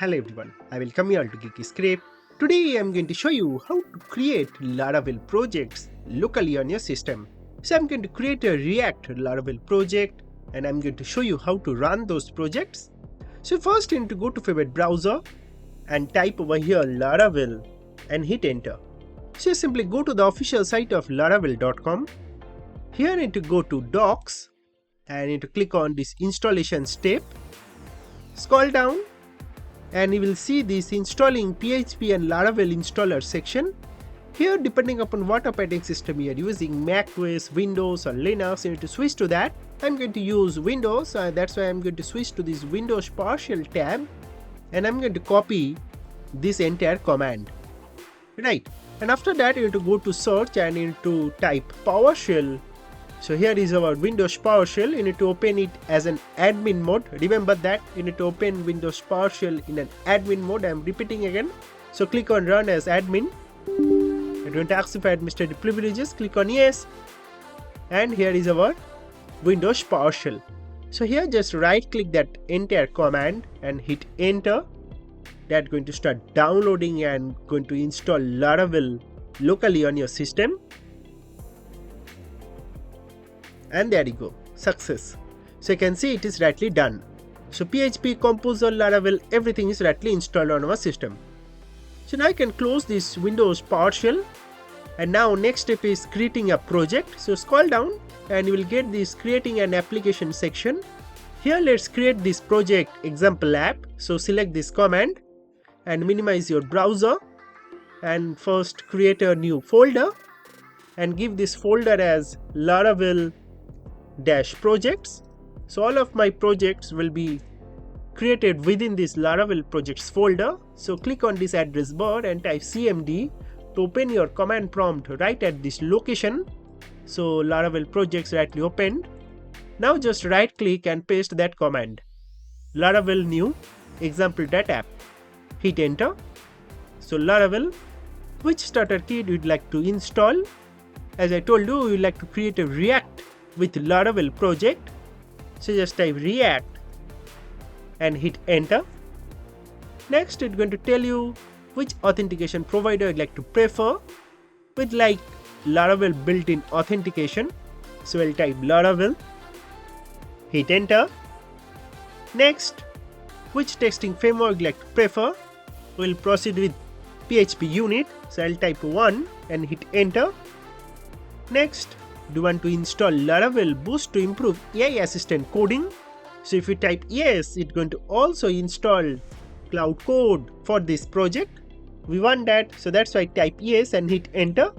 Hello everyone, I welcome you all to Geeky Script. Today I am going to show you how to create Laravel projects locally on your system. So I am going to create a React Laravel project and I am going to show you how to run those projects. So first you need to go to favorite browser and type over here Laravel and hit enter. So simply go to the official site of laravel.com. Here you need to go to docs and you need to click on this installation step. Scroll down and you will see this installing PHP and Laravel installer section. Here, depending upon what operating system you are using, Mac OS, Windows or Linux, you need to switch to that. I'm going to use Windows, that's why I'm going to switch to this Windows partial tab and I'm going to copy this entire command. Right, and after that you need to go to search and you need to type PowerShell. So here is our Windows PowerShell. You need to open it as an admin mode. Remember that you need to open Windows PowerShell in an admin mode. I am repeating again. So click on run as admin. It going to ask if I administrative privileges. Click on yes. And here is our Windows PowerShell. So here just right click that entire command and hit enter. That's going to start downloading and going to install Laravel locally on your system. And there you go, success. So you can see it is rightly done. So PHP Composer, Laravel, everything is rightly installed on our system. So now I can close this Windows PowerShell. And now next step is creating a project. So scroll down and you will get this creating an application section. Here let's create this project example app. So select this command and minimize your browser. And first create a new folder and give this folder as Laravel projects. So all of my projects will be created within this Laravel projects folder. So click on this address bar and type cmd to open your command prompt right at this location. So Laravel projects rightly opened. Now just right click and paste that command. Laravel new example.app. Hit enter. So Laravel, which starter kit you'd like to install? As I told you, you'd like to create a React with Laravel project. So just type React and hit enter. Next it's going to tell you which authentication provider you'd like to prefer with like Laravel built-in authentication. So I'll type Laravel, hit enter. Next, which testing framework you'd like to prefer? We'll proceed with PHP unit. So I'll type 1 and hit enter. Next, do you want to install Laravel Boost to improve AI assistant coding? So if you type yes, it's going to also install Cloud Code for this project. We want that, so that's why I type yes and hit enter.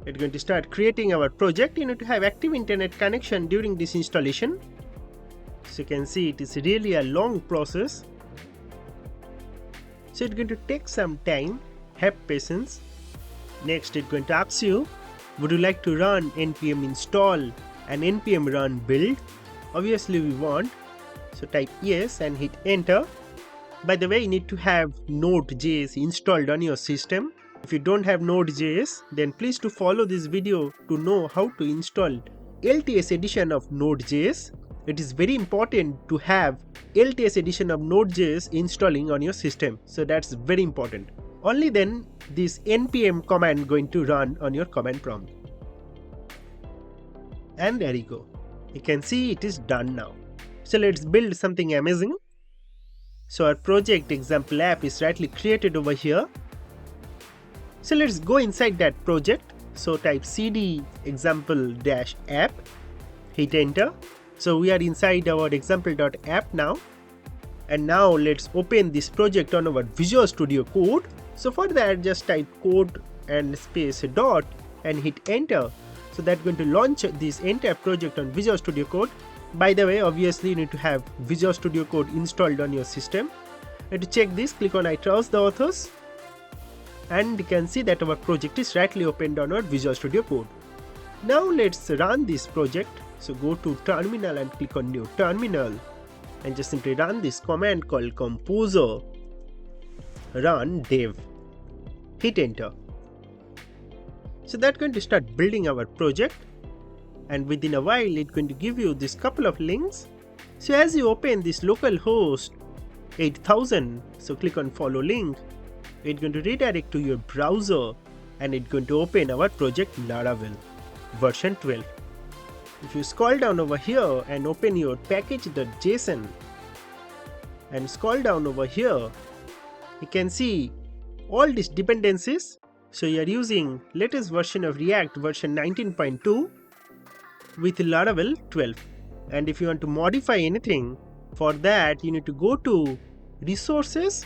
It's going to start creating our project. You need to have active internet connection during this installation. So you can see it is really a long process. So it's going to take some time. Have patience. Next, it's going to ask you, would you like to run npm install and npm run build? Obviously we want. So type yes and hit enter. By the way, you need to have Node.js installed on your system. If you don't have Node.js, then please to follow this video to know how to install LTS edition of Node.js. It is very important to have LTS edition of Node.js installing on your system. So that's very important. Only then this npm command going to run on your command prompt. And there you go. You can see it is done now. So let's build something amazing. So our project example app is rightly created over here. So let's go inside that project. So type cd example-app, hit enter. So we are inside our example.app now. And now let's open this project on our Visual Studio Code. So for that, just type code and space dot and hit enter. So that's going to launch this entire project on Visual Studio Code. By the way, obviously you need to have Visual Studio Code installed on your system. And to check this, click on I trust the authors. And you can see that our project is rightly opened on our Visual Studio Code. Now let's run this project. So go to terminal and click on new terminal. And just simply run this command called composer run dev. Hit enter. So that's going to start building our project, and within a while it's going to give you this couple of links. So as you open this local host 8000. So click on follow link. It's going to redirect to your browser and it's going to open our project Laravel version 12. If you scroll down over here and open your package.json and scroll down over here, you can see all these dependencies. So you are using latest version of React version 19.2 with Laravel 12. And if you want to modify anything, for that you need to go to resources,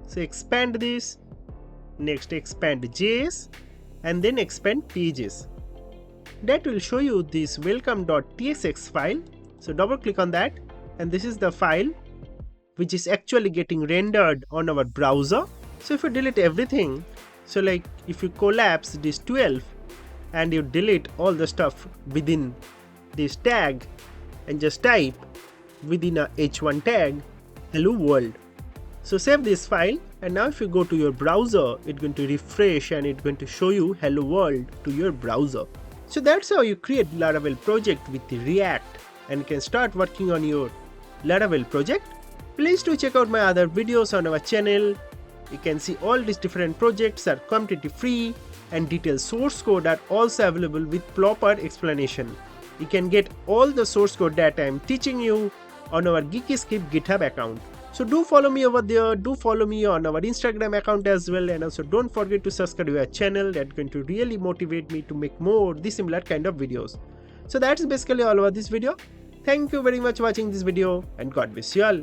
so expand this, next expand JS, and then expand pages. That will show you this welcome.tsx file. So double click on that, and this is the file which is actually getting rendered on our browser. So if you delete everything, so like if you collapse this 12 and you delete all the stuff within this tag and just type within a h1 tag hello world. So save this file, and now if you go to your browser, it's going to refresh and it's going to show you hello world to your browser. So that's how you create Laravel project with React, and you can start working on your Laravel project. Please do check out my other videos on our channel. You can see all these different projects are completely free, and detailed source code are also available with proper explanation. You can get all the source code that I am teaching you on our Geeky GitHub account. So do follow me over there, do follow me on our Instagram account as well, and also don't forget to subscribe to our channel. That's going to really motivate me to make more this similar kind of videos. So that's basically all about this video. Thank you very much for watching this video, and God bless you all.